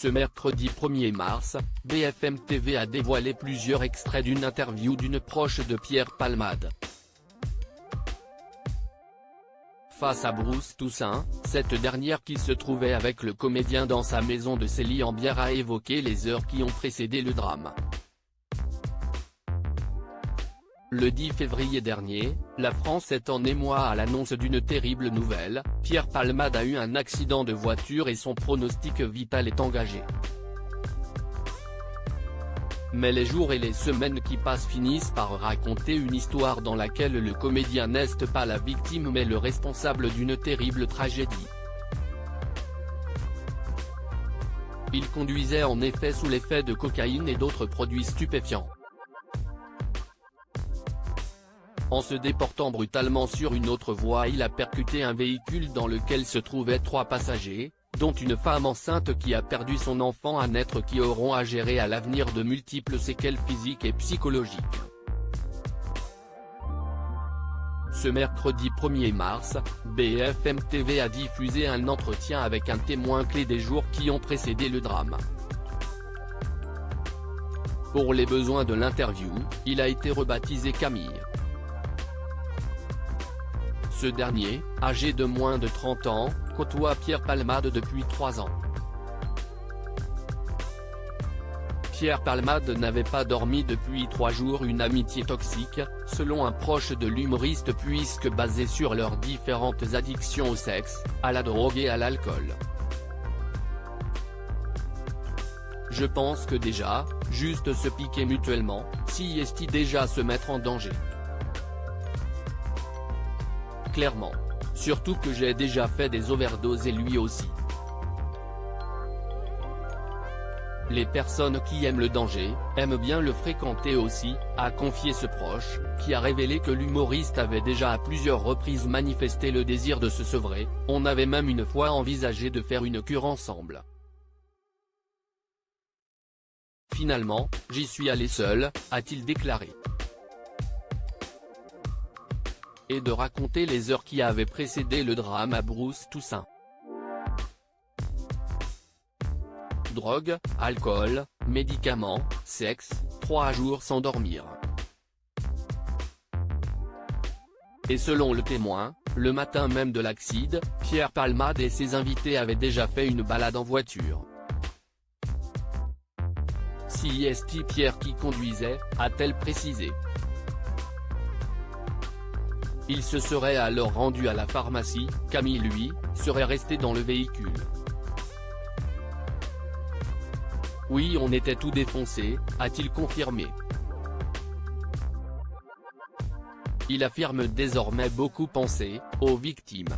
Ce mercredi 1er mars, BFM TV a dévoilé plusieurs extraits d'une interview d'une proche de Pierre Palmade. Face à Bruce Toussaint, cette dernière qui se trouvait avec le comédien dans sa maison de Célie-en-Bière a évoqué les heures qui ont précédé le drame. Le 10 février dernier, la France est en émoi à l'annonce d'une terrible nouvelle: Pierre Palmade a eu un accident de voiture et son pronostic vital est engagé. Mais les jours et les semaines qui passent finissent par raconter une histoire dans laquelle le comédien n'est pas la victime mais le responsable d'une terrible tragédie. Il conduisait en effet sous l'effet de cocaïne et d'autres produits stupéfiants. En se déportant brutalement sur une autre voie, il a percuté un véhicule dans lequel se trouvaient 3 passagers, dont une femme enceinte qui a perdu son enfant à naître, qui auront à gérer à l'avenir de multiples séquelles physiques et psychologiques. Ce mercredi 1er mars, BFM TV a diffusé un entretien avec un témoin clé des jours qui ont précédé le drame. Pour les besoins de l'interview, il a été rebaptisé Camille. Ce dernier, âgé de moins de 30 ans, côtoie Pierre Palmade depuis 3 ans. Pierre Palmade n'avait pas dormi depuis 3 jours, une amitié toxique, selon un proche de l'humoriste, puisque basée sur leurs différentes addictions au sexe, à la drogue et à l'alcool. Je pense que déjà, juste se piquer mutuellement, si est déjà se mettre en danger. Clairement. Surtout que j'ai déjà fait des overdoses et lui aussi. Les personnes qui aiment le danger, aiment bien le fréquenter aussi, a confié ce proche, qui a révélé que l'humoriste avait déjà à plusieurs reprises manifesté le désir de se sevrer. On avait même une fois envisagé de faire une cure ensemble. Finalement, j'y suis allé seul, a-t-il déclaré. Et de raconter les heures qui avaient précédé le drame à Bruce Toussaint. Drogue, alcool, médicaments, sexe, 3 jours sans dormir. Et selon le témoin, le matin même de l'accident, Pierre Palmade et ses invités avaient déjà fait une balade en voiture. Si est Pierre qui conduisait, a-t-elle précisé. Il se serait alors rendu à la pharmacie, Camille lui, serait resté dans le véhicule. Oui, on était tout défoncé, a-t-il confirmé. Il affirme désormais beaucoup penser aux victimes.